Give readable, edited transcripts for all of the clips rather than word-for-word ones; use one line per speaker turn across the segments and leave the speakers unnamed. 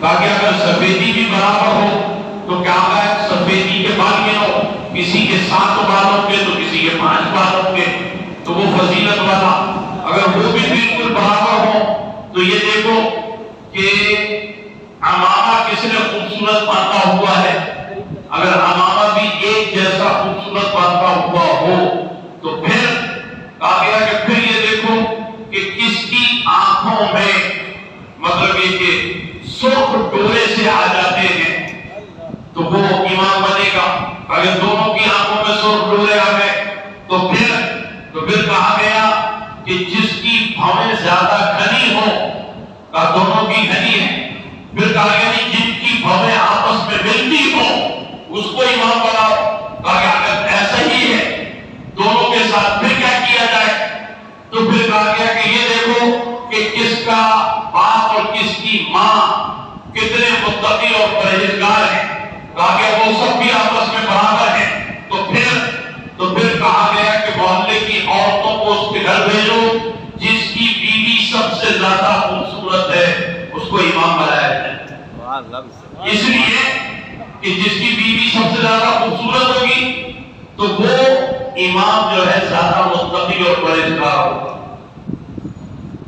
کہا کہ اگر سفیدی بھی برابر ہو تو کیا ہے سفیدی کے بال گنو، کسی کے 7 بال ہوں گے تو کسی کے 5 بال ہوں گے، تو وہ فضیلت والا، اگر وہ بھی بالکل برابر ہو تو یہ دیکھو کہ عمامہ کس نے خوبصورت باندھا ہوا ہے، اگر عمامہ بھی ایک جیسا خوبصورت باندھا ہوا ہو تو پھر کہا گیا کہ پھر یہ دیکھو کہ کس کی آنکھوں میں مطلب یہ کہ سرخ ڈورے سے آ جاتے ہیں تو وہ امام بنے گا، اگر دونوں کی آنکھوں میں سرخ ڈورے آ گئے تو پھر کہا گیا کہ جس کی بھویں زیادہ گھنی ہو، کہا دونوں کی گھنی ہے، پھر کہا گیا نہیں جن کی بھویں آپس میں ملتی ہو اس کو امام بناؤ، کہا گیا اگر ایسا ہی ہے دونوں کے ساتھ پھر کیا کیا جائے، تو پھر کہا گیا کہ یہ دیکھو کہ کس کا باپ اور کس کی ماں کتنے متقی اور پرہیزگار ہیں، کہا گیا وہ سب بھی آپس میں برابر ہیں، تو پھر کہا گیا کہ محلے کی عورتوں کو اس کے گھر بھیجو، جس کی بیوی سب سے زیادہ خوبصورت ہے اس کو امام بنایا جائے، اس لیے کہ جس کی بیوی سب سے زیادہ خوبصورت ہوگی تو وہ امام جو ہے زیادہ متقی اور پرہیزگار ہوگا۔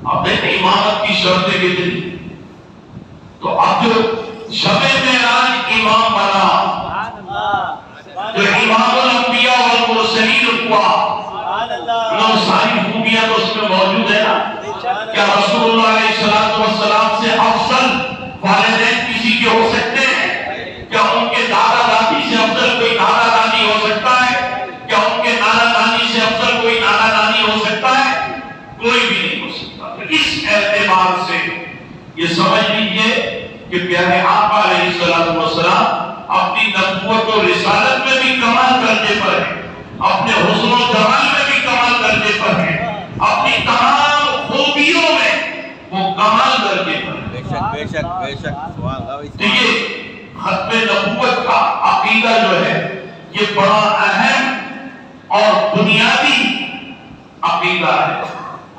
اب دیکھیں امامت کی شرطیں کتنی، تو اب جو شب معراج امام بنا، جو امام الانبیاء والمرسلین ہوا، وہ ساری خوبیاں تو اس میں موجود ہے نا، کیا رسول اللہ علیہ السلام سے افضل والدین کسی کے ہو سکتے ہیں؟ کیا ان کے دادا دادی سے افضل کوئی دادا دادی ہو سکتا ہے؟ کیا ان کے نانا نانی سے افضل کوئی نانا نانی ہو سکتا ہے؟ کوئی بھی نہیں ہو سکتا۔ اس اعتبار سے یہ سمجھ لیجئے کہ پیارے آقا علیہ السلام اپنی نبوت و رسالت میں بھی کمال درجے پر ہے، اپنے حسن و جمال میں بھی کمال درجے پر ہے، اپنی تمام خوبیوں میں وہ کمال درجے پر ہے۔
بے شک
یہ ختم نبوت کا عقیدہ جو ہے یہ بڑا اہم اور بنیادی عقیدہ ہے،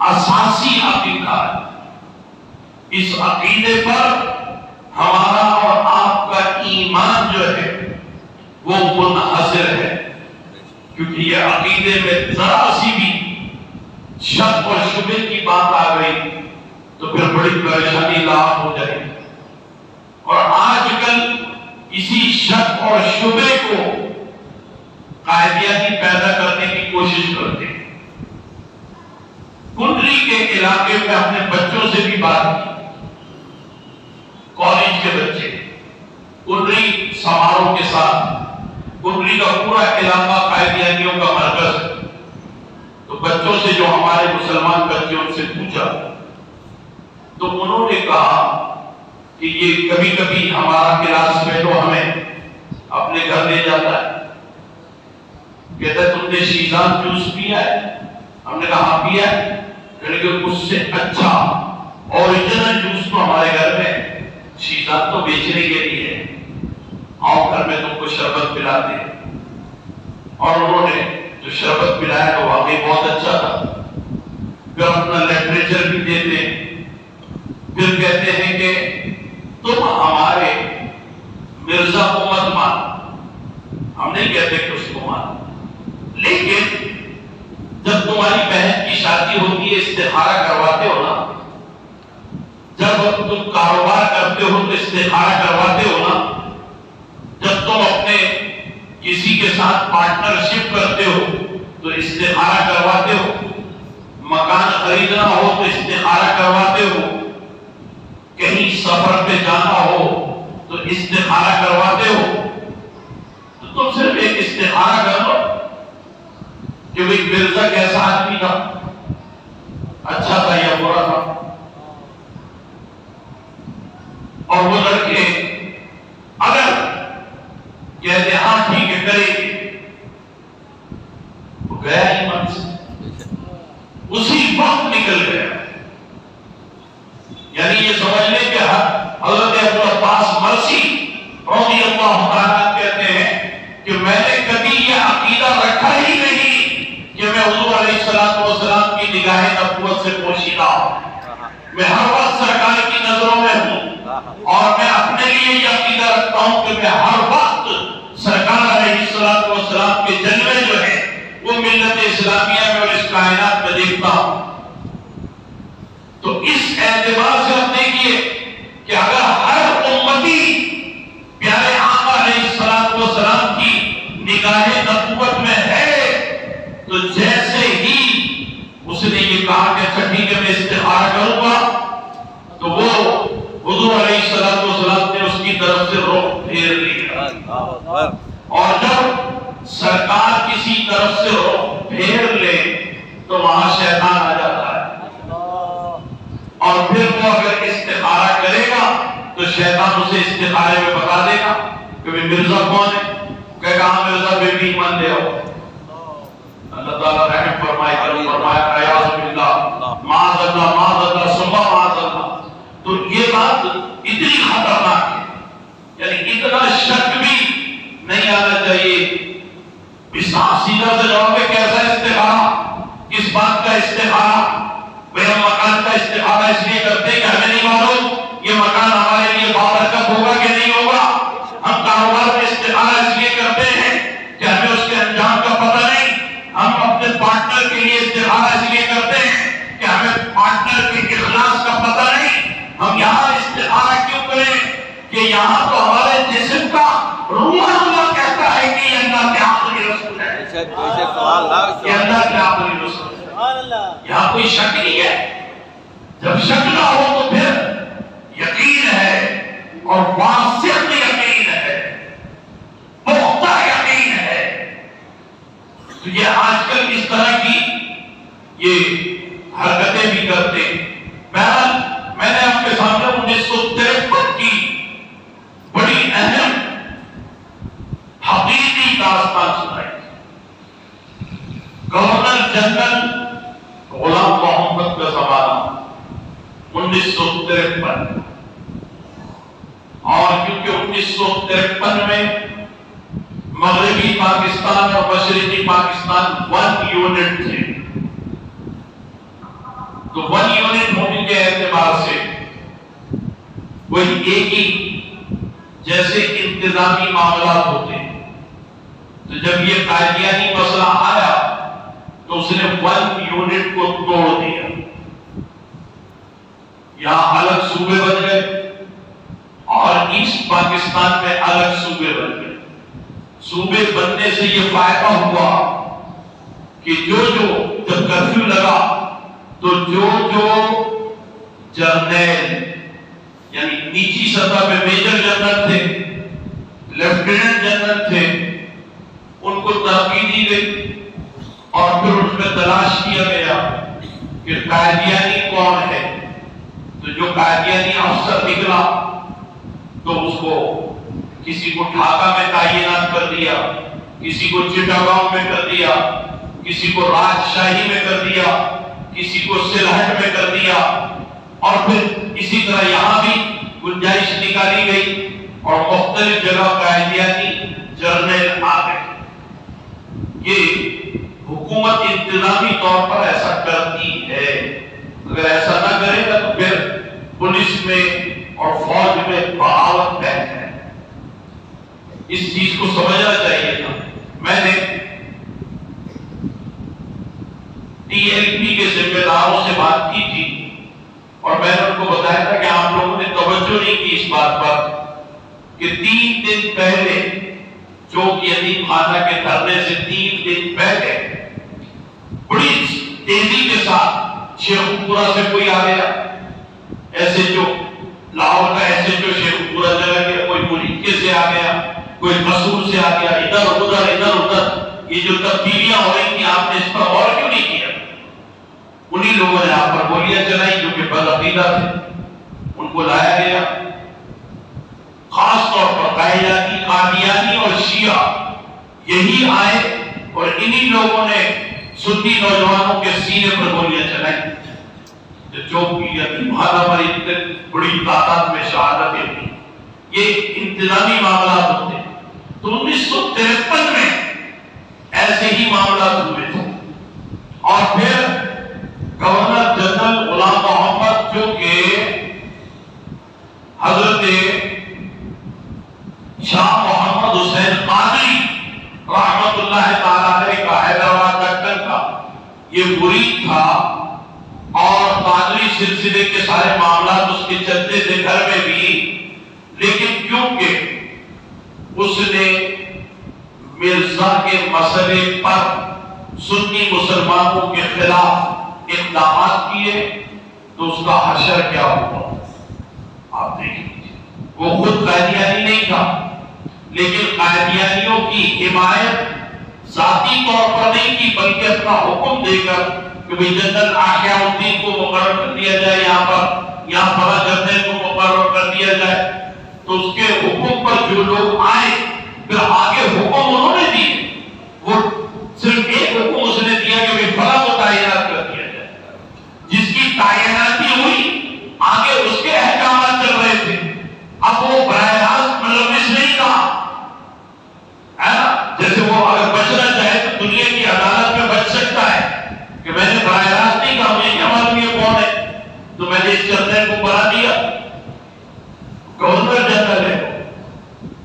اساسی عقیدہ ہے۔ اس عقیدے پر ہمارا اور آپ کا ایمان جو ہے وہ منحصر ہے، کیونکہ یہ عقیدے میں ذرا سی بھی شک اور شبہ کی بات آ گئی تو پھر بڑی پریشانی لاحق ہو جائے گی، اور آج کل اسی شک اور شبہ کو قائدیانی پیدا کرنے کی کوشش کرتے ہیں۔ کنڈری کے علاقے میں اپنے بچوں سے بھی بات کی، کالج کے بچے کنڈری سماروہ کے ساتھ، کنڈری کا پورا علاقہ قائدیانیوں کا مرکز ہے، تو بچوں سے جو ہمارے مسلمان بچے ان سے پوچھا تو انہوں نے کہا کہ یہ کبھی کبھی ہمارا کلاس میں تو ہمیں اپنے گھر لے جاتا ہے، کہتا ہے تم نے شیزان جوس پیا ہے؟ ہم نے کہا ہاں پیا ہے، کہنے کہ اس سے اچھا اوریجنل جوس تو ہمارے گھر میں، شیزان تو بیچنے کے لیے ہے، آؤ گھر میں تم کو شربت پلاتے ہیں۔ اور انہوں نے جو شربت پلایا تو واقعی بہت اچھا تھا، پھر اپنا لٹریچر بھی دیتے ہیں، پھر کہتے ہیں کہ تم ہمارے مرزا کو مت مان، ہم نہیں کہتے کہ اس کو مان، لیکن جب تمہاری بہن کی شادی ہوتی ہے استخارہ کرواتے ہو نا، جب تم کاروبار کرتے ہو تو استخارہ کرواتے ہو نا، جب تم اپنے کسی کے ساتھ پارٹنرشپ کرتے ہو تو استخارہ کرواتے ہو، مکان خریدنا ہو تو استخارہ کرواتے ہو، کہیں سفر پہ جانا ہو تو استخارہ کرواتے ہو، تو تم صرف ایک استخارہ کر لو کہ بھئی مرزا کیسا آدمی تھا، اچھا تھا یا برا تھا، اور وہ لڑکے اگر کہتے ہاں ٹھیک ہے کرے تو گیا ہی من سے، اسی وقت نکل گیا۔ یعنی یہ سمجھ لیں کہ حضرت ابو عباس مرسی رضی اللہ عنہ کہتے ہیں کہ میں نے کبھی یہ عقیدہ رکھا ہی نہیں کہ میں حضور علیہ السلام کی نگاہ نبوت سے پوشیدہ ہوں، میں ہر وقت سرکار کی نظروں میں ہوں، اور میں اپنے لیے یہ عقیدہ رکھتا ہوں کہ میں ہر وقت سرکار علیہ الصلوۃ والسلام کے جلوے جو ہیں وہ ملت اسلامیہ میں اور اس کائنات میں دیکھتا ہوں۔ تو اس اعتبار سے ہم دیکھیے کہ اگر ہر امتی پیارے آقا علیہ الصلوۃ والسلام کی نگاہ نبوت میں ہے تو جیسے ہی اس نے یہ کہا کہ اچھا ٹھیک ہے میں استخارہ کروں گا تو وہ حضور علیہ الصلوۃ والسلام نے اس کی طرف سے رخ پھیر لیا۔ اور جب سرکار کسی طرف سے رخ پھیر لے تو وہاں شیطان آ جاتا ہے، اور پھر وہ اگر استخارہ کرے گا تو شیطان اسے استخارے میں بتا دے گا کہ مرزا کون ہے، کہے گا ہاں مرزا بے بھی ایمان لے آؤ۔ اللہ تعالیٰ رحم فرمائے کرم فرمایا عیاذ باللہ معاذ اللہ ثم معاذ اللہ۔ تو یہ بات اتنی خطرناک ہے، یعنی اتنا شک بھی نہیں آنا چاہیے۔ سیدھا سے جواب ہے کیسا استخارہ، کس بات کا استخارہ؟ بھئی ہم مکان کا استخارہ اس لیے کرتے ہیں کہ ہمیں نہیں معلوم یہ مکان ہمارے لیے بابرکت ہوگا کہ نہیں ہوگا۔ ہم کاروبار میں استخارہ اس لیے کرتے ہیں کہ ہمیں اس کے انجام کا پتہ نہیں۔ ہم اپنے پارٹنر کے لیے استخارہ اس لیے کرتے ہیں کہ ہمیں پارٹنر کے اخلاص کا پتہ نہیں۔ ہم یہاں استخارہ کیوں کریں کہ یہاں تو ہمارے جسم کا روح اللہ کہتا ہے کہ یہ اللہ کے آخری رسول ہے، یہ اللہ کے آخری رسول ہے۔ یہاں کوئی شک نہیں ہے۔ جب شک نہ ہو تو پھر یقین ہے، اور واسط یقین ہے، پختہ یقین ہے۔ تو یہ آج کل اس طرح کی یہ حرکتیں بھی کرتے۔ بہرحال میں نے آپ کے سامنے 1953 کی بڑی اہم حقیقی داستان سنائی۔ گورنر جنرل غلام محمد کا زمانہ 1953، اور کیونکہ 1953 میں مغربی پاکستان اور مشرقی پاکستان 1 یونٹ تھے، تو 1 یونٹ ہونے کے اعتبار سے وہی ایک ہی جیسے انتظامی معاملات ہوتے ہیں۔ تو جب یہ قادیانی مسئلہ آیا تو اس نے 1 یونٹ کو توڑ دیا، یہاں الگ صوبے بن گئے اور ایسٹ پاکستان میں الگ صوبے بن گئے۔ صوبے بننے سے یہ فائدہ ہوا کہ جب کرفیو لگا تو جو جرنیل یعنی نیچی سطح پہ میجر جنرل تھے، لیفٹیننٹ جنرل تھے، ان کو ترقی دی گئی، اور پھر اس میں تلاش کیا گیا کہ قادیانی کون ہے۔ تو جو قادیانی افسر نکلا تو اس کو کسی کو ڈھاکہ میں تعینات کر دیا، کسی کو چٹاگانگ میں کر دیا، کسی کو راجشاہی میں کر دیا، کسی کو سلہٹ میں کر دیا، اور پھر اسی طرح یہاں بھی گنجائش نکالی گئی اور مختلف جگہ قائدیانی جرنیل آ گئے۔ یہ حکومت انتظامی طور پر ایسا کرتی ہے، اگر ایسا نہ کرے گا تو پھر پولیس میں اور فوج میں بغاوت طے ہے۔ اس چیز کو سمجھنا چاہیے تھا۔ میں نے ٹی ایل پی کے ذمہ داروں سے بات کی تھی اور میں نے ان کو بتایا تھا کہ آپ لوگوں نے توجہ نہیں کی اس بات پر کہ 3 دن پہلے چوک یتیم خانہ کے دھرنے سے 3 دن پہلے بڑی تیزی کے ساتھ شیخ پورا سے کوئی آ گیا، ایسے جو لاہور کا ایسے جو شیخ پورا جگہ گیا، کوئی ملکے سے آ گیا، کوئی مسور سے آ گیا، ادھر ادھر یہ جو تبدیلیاں ہو رہی تھی آپ نے اس پر غور کیوں نہیں کیا؟ انہی لوگوں نے آپ پر گولیاں چلائی جو کہ بدعقیدہ تھے، ان کو لایا گیا۔ خاص طور پر قادیانی اور شیعہ یہی آئے اور انہی لوگوں نے سنی نوجوانوں کے سینے پر گولیاں چلائی، جو یتیم خانہ پر اتنے بڑی تعداد میں شہادتیں ہوئی۔ یہ انتظامی معاملات ہوتے۔ تو 1953 میں ایسے ہی معاملات ہوئے تھے، اور پھر گورنر جنرل غلام محمد جو کہ حضرت شاہ محمد حسین قادری رحمت اللہ تعالی علیہ کا حیدرآباد دکن کا یہ مرید تھا، اور قادری سلسلے کے سارے معاملات اس کے چلتے تھے گھر میں بھی، لیکن کیونکہ اس نے مرزا کے مسئلے پر سنی مسلمانوں کے خلاف اقدامات کیے تو اس کا حشر کیا ہوا آپ دیکھ لیجیے۔ وہ خود قادیانی نہیں تھا، لیکن قادیانیوں کی حمایت ذاتی طور پر نہیں کی، بلکہ اپنا حکم دے کر کہ بھئی جنرل احیاء الدین کو مقرر کر دیا جائے یہاں پر، یہاں فلاں جنرل کو مقرر کر دیا جائے، تو اس کے حکم پر جو لوگ آئے پھر آگے حکم انہوں نے دیے، وہ صرف ایک حکم اس نے دیا کہ بھئی فلاں کو تعینات کر دیا جائے، جس کی تعیناتی ہوئی آگے اس کے احکامات چل رہے تھے۔ اب وہ براہ راست ملوث نہیں تھا، ہے نا؟ جیسے وہ اگر بچنا چاہے تو دنیا کی عدالت میں بچ سکتا ہے کہ میں نے براہ راست نہیں کہا، مجھے کیا معلوم یہ کون ہے، تو میں نے اس جنرل کو بنا دیا، گورنر جنرل ہے،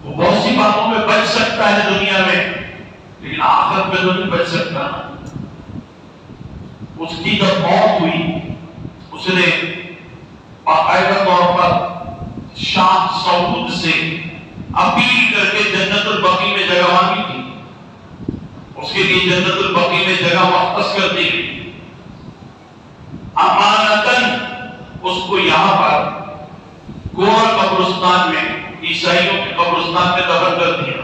وہ بہت سی باتوں میں بچ سکتا ہے دنیا میں، لیکن آخرت میں تو نہیں بچ سکتا۔ اس کی جب موت ہوئی اس نے باقاعدہ طور پر شاہ سعود سے اپیل کر کے جنت البقیع میں جگہ مانگی تھی، اس کے لیے جنت البقیع میں جگہ مختص کر دی گئی، امانتاً اس کو یہاں پر گورا قبرستان میں، عیسائیوں کے قبرستان میں دفن کر دیا۔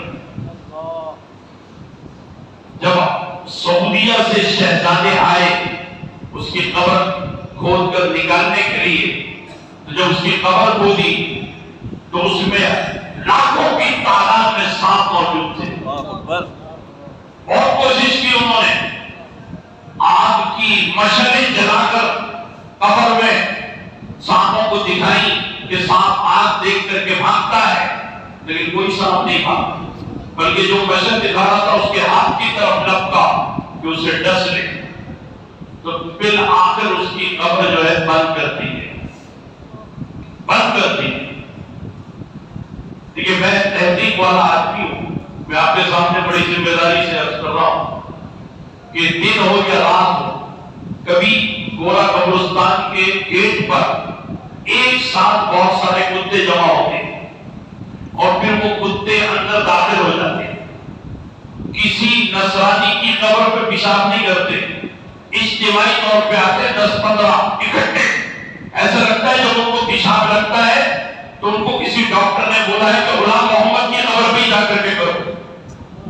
جب سعودیہ سے شہزادے آئے اس کی قبر کھود کر نکالنے کے لیے، تو جب اس کی قبر کھودی تو اس میں لاکھوں کی تعداد میں سانپ موجود تھے۔ بہت کوشش کی انہوں نے، آگ کی مشعلیں جلا کر قبر میں سانپوں کو دکھائی کہ سانپ آگ دیکھ کر کے بھاگتا ہے، لیکن کوئی سانپ نہیں بھاگا، بلکہ جو مشعل دکھا رہا تھا اس کے ہاتھ کی طرف لپکا کہ اسے ڈس لے، تو بالآخر اس کی قبر جو ہے بند کر دی گئی، بند کر دی۔ دیکھیے میں تحقیق والا آدمی ہوں، میں آپ کے سامنے بڑی ذمہ داری سے عرض کر رہا ہوں کہ دن ہو یا رات ہو، کبھی گورا قبرستان کے گیٹ پر ایک ساتھ بہت سارے کتے جمع ہوتے ہیں اور پھر وہ کتے اندر داخل ہو جاتے ہیں، کسی نصرانی کی قبر پہ پیشاب نہیں کرتے، اجتماعی طور پہ آتے 10-15 اکٹھے، ایسا لگتا ہے جب ان کو پیشاب لگتا ہے تو ان کو کسی ڈاکٹر نے بولا ہے کہ غلام محمد کی قبر پہ جا کر کے کرو،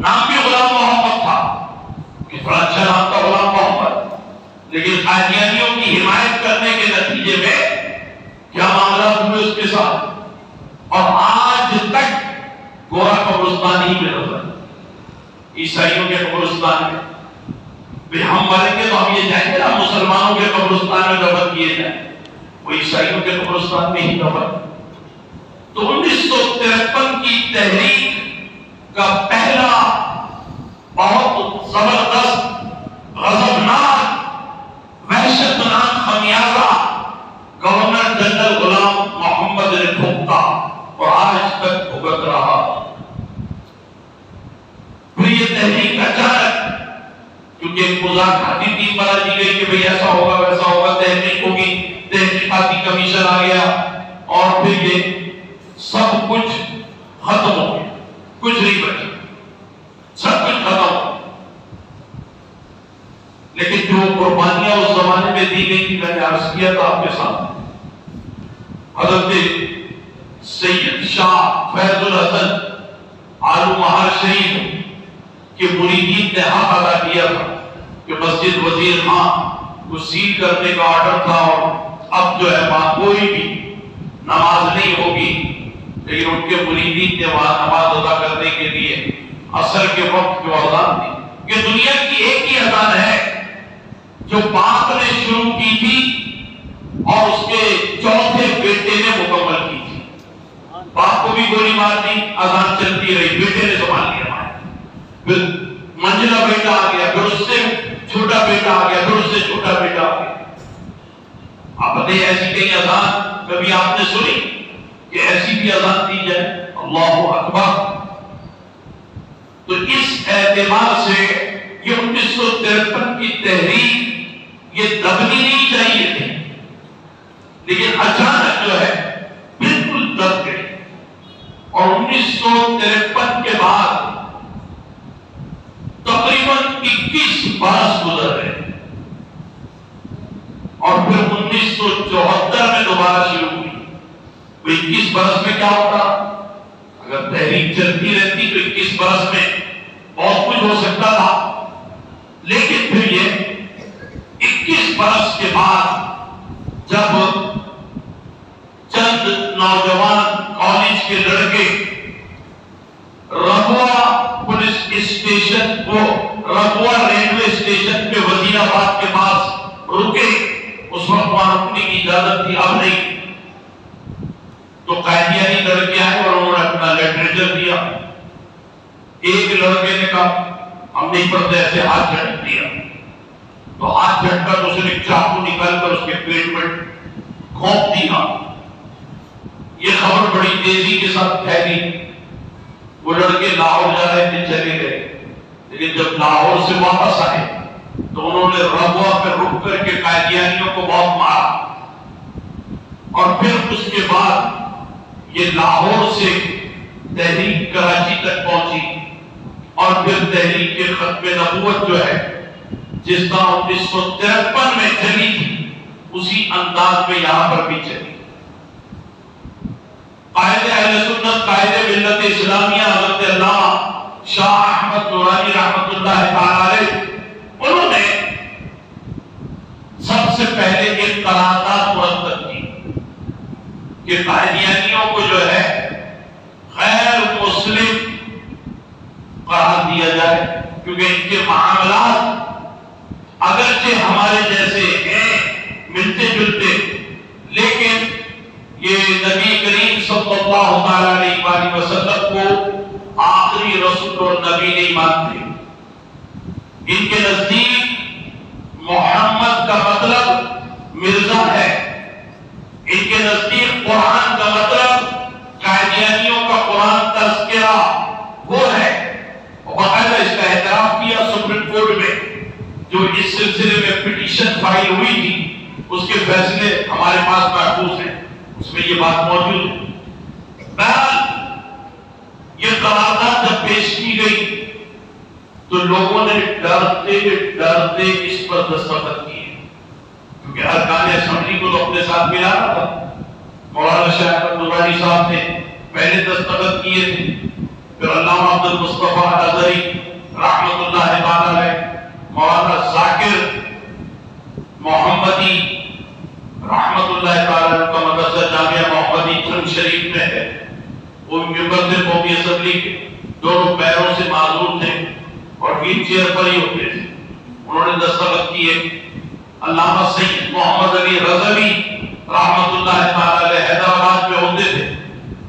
نام بھی غلام محمد تھا، کتنا اچھا نام تھا غلام محمد، لیکن قادیانیوں کی حمایت کرنے کے نتیجے میں کیا معاملات ہوئے اس کے ساتھ، اور آج تک گورا قبرستان ہی میں رہتا ہے، عیسائیوں کے قبرستان میں، ہم مریں گے تو ہم یہ چاہیں گے نا مسلمانوں کے قبرستان میں دفن کیے جائیں، وہ عیسائیوں کے قبرستان میں ہی دفن۔ تو 1953 کی تحریک کا پہلا بہت زبردست غضبناک وحشتناک خمیازہ گورنر جنرل غلام محمد نے بھگتا اور آج تک بھگت رہا۔ پھر یہ تحریک اچانک کیونکہ ایک مذاکراتی ٹیم بنا دی گئی کہ بھئی ایسا ہوگا ویسا ہوگا، تحقیق ہوگی، تحقیقاتی کمیشن آ گیا، اور پھر یہ سب کچھ ختم ہو گیا، کچھ نہیں بچا، سب کچھ ختم ہو گیا۔ لیکن جو قربانیاں اس زمانے میں دی گئی تھی میں نے عرض کیا تھا آپ کے سامنے، حضرت سید شاہ فیض الحسن آلو مہار شریف کے مریدین نے حق ادا کیا تھا کہ مسجد وزیر خان کو سیل کرنے کا آرڈر تھا اور اب جو ہے کوئی بھی نماز نہیں ہوگی، لیکن ان کے مریدین نے وہاں نماز ادا کرنے کے لیے عصر کے وقت جو اذان دی، کہ دنیا کی ایک ہی اذان ہے جو باپ نے شروع کی تھی اور اس کے چوتھے بیٹے نے مکمل کی تھی، باپ کو بھی گولی مار دی، اذان چلتی رہی، بیٹے نے سنبھال لیا، پھر منجلا بیٹا آ گیا، پھر اس سے چھوٹا بیٹا آ گیا، پھر اس سے چھوٹا بیٹا آ گیا۔ آپ بتائیے ایسی کئی اذان کبھی آپ نے سنی کہ ایسی بھی اذان دی جائے؟ اللہ اکبر۔ تو اس اعتبار سے یہ 1953 کی تحریک یہ دبنی نہیں چاہیے تھی، لیکن اچانک جو ہے بالکل دب گئی، اور 1953 کے بعد تقریباً 21 برس گزر گئے، اور پھر 1974 میں دوبارہ شروع ہوئی۔ 21 برس میں کیا ہوتا؟ اگر تحریک چلتی رہتی تو 21 برس میں بہت کچھ ہو سکتا تھا، لیکن پھر یہ 21 برس کے بعد جب چند نوجوان کالج کے لڑکے ربوہ پولیس اسٹیشن کو ربوہ ریلوے اسٹیشن کے وزیر آباد کے پاس رکے، اس وقت وہاں رکنے کی اجازت تھی، اب نہیں، تو قائدیانی لڑکے آئے اور انہوں نے اپنا لٹریچر دیا۔ ایک لڑکے نے کہا ہم نہیں پڑھتے، ایسے ہاتھ جھٹک دیا، تو ہاتھ جھٹکا تو اس نے چاقو نکال کر اس کے پیٹ میں گھونپ دیا۔ یہ خبر بڑی تیزی کے ساتھ پھیلی، وہ لڑکے لاہور جا رہے تھے، چلے گئے، لیکن جب لاہور سے واپس آئے تو انہوں نے ربوہ پہ رک کر کے قائدیانیوں کو بہت مارا، اور پھر اس کے بعد یہ لاہور سے تحریک کراچی تک پہنچی، اور پھر تحریک کے ختم نبوت جو ہے جس طرح 1953 میں چلی تھی اسی انداز میں یہاں پر بھی چلی۔ قائد اہل سنت، قائد ملت اسلامیہ حضرت علامہ شاہ احمد نورانی رحمۃ اللہ تعالی علیہ، انہوں نے سب سے پہلے ایک قرارداد مرتب کی کہ قائدیانیوں کو جو ہے غیر مسلم قرار دیا جائے، کیونکہ ان کے معاملات اگرچہ ہمارے جیسے ہیں ملتے جلتے، لیکن یہ نبی کریم صلی اللہ تعالی علیہ وسلم کو آخری رسول اور نبی نہیں مانتے۔ ان کے نزدیک محمد کا مطلب مرزا ہے، ان کے نزدیک قرآن کا مطلب قائدیانیوں کا قرآن تذکرہ وہ ہے، اور باقاعدہ اس کا اعتراف کیا سپریم کورٹ میں، جو اس سلسلے میں پٹیشن فائل ہوئی تھی، اس کے فیصلے ہمارے پاس محفوظ ہیں، اس میں یہ بات موجود ہے۔ بہرحال یہ قرارداد جب پیش کی گئی تو لوگوں نے ڈرتے ڈرتے اس پر دستخط کیے، کیونکہ ارکان اسمبلی کو تو اپنے ساتھ ملانا تھا۔ مولانا شاہ احمد نورانی صاحب نے پہلے دستخط کیے تھے، پھر علامہ عبد المصطفیٰ ازہری رحمۃ اللہ تعالی علیہ، مولانا ذاکر محمدی رحمۃ اللہ تعالی عنہ کا مدرسہ جامعہ محمدی چند شریف میں ہے، وہ ممبر تھے قومی اسمبلی کے، دونوں پیروں سے معذور تھے اور ویل چیئر پر ہی ہوتے تھے، انہوں نے دستخط کیے۔ علامہ سید محمد علی رضوی رحمۃ اللہ تعالی علیہ حیدرآباد میں ہوتے تھے،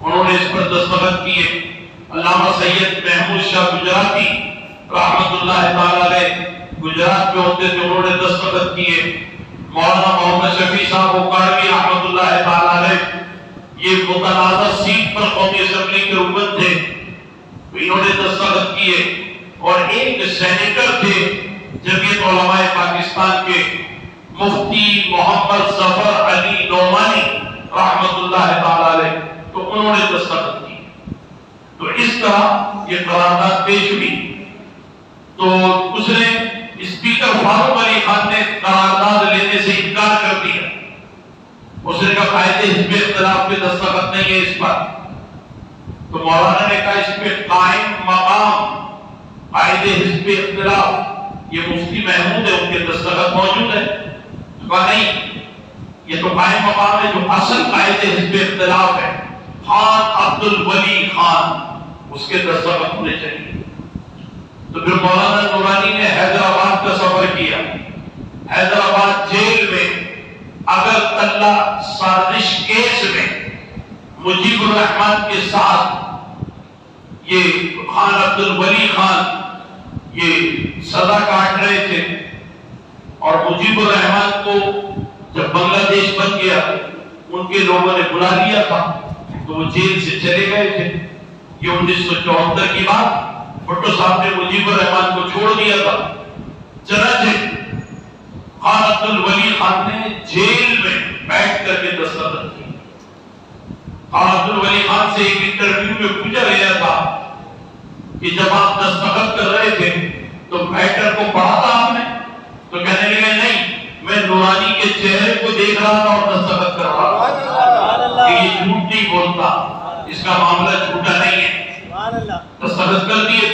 انہوں نے اس پر دستخط کیے۔ علامہ سید محمود شاہ گجراتی رحمۃ اللہ تعالی علیہ گجرات میں ہوتے تھے، انہوں نے دستخط کیے۔ مولانا محمد شفیع صاحب اکاڑوی رحمۃ اللہ تعالی علیہ یہ متنازع سیٹ پر قومی اسمبلی کے رکن تھے، انہوں نے دستخط کیے۔ اور ایک سینیٹر تھے جمعیت علماء پاکستان کے مفتی محمد ظفر علی نعمانی رحمۃ اللہ تعالی علیہ، تو انہوں نے دستخط کی۔ تو اس طرح یہ قرارداد پیش ہوئی، تو اس نے اسپیکر فاروق علی خان نے قرارداد لینے سے انکار کر دیا، اس نے کہا قائد حزب اختلاف کے دستخط نہیں ہے اس پر، تو مولانا نے کہا اس پہ قائم مقام قائد حزب اختلاف یہ مفتی محمود ہے، ان کے دستخط موجود ہے، تو کہا نہیں، یہ تو قائم مقام ہے جو اصل قائد حزب اختلاف ہے خان عبد الولی خان، اس کے دستخط ہونے چاہیے۔ تو پھر مولانا نورانی نے حیدرآباد کا سفر کیا، حیدرآباد جیل میں اگر اللہ سازش کیس میں مجیب الرحمان کے ساتھ یہ خان عبد الولی خان یہ سزا کاٹ رہے تھے، اور مجیب الرحمان کو جب بنگلہ دیش بن گیا ان کے لوگوں نے بلا لیا تھا تو وہ جیل سے چلے گئے تھے۔ یہ 1974 کی بات، بھٹو صاحب نے مجیب الرحمان کو چھوڑ دیا تھا، چنانچہ خان عبد الولی خان نے جیل میں بیٹھ کر کے دستخط کی۔ خان عبد الولی خان سے ایک انٹرویو میں پوچھا گیا تھا کہ جب آپ دستخط کر رہے تھے تو میٹر کو پڑھا تھا آپ نے؟ تو کہنے لگے نہیں، میں نورانی کے چہرے کو دیکھ رہا تھا اور دستخط کر رہا تھا۔ یہ جھوٹ نہیں بولتا، اس کا معاملہ جھوٹا نہیں ہے، دستخط کر دیے۔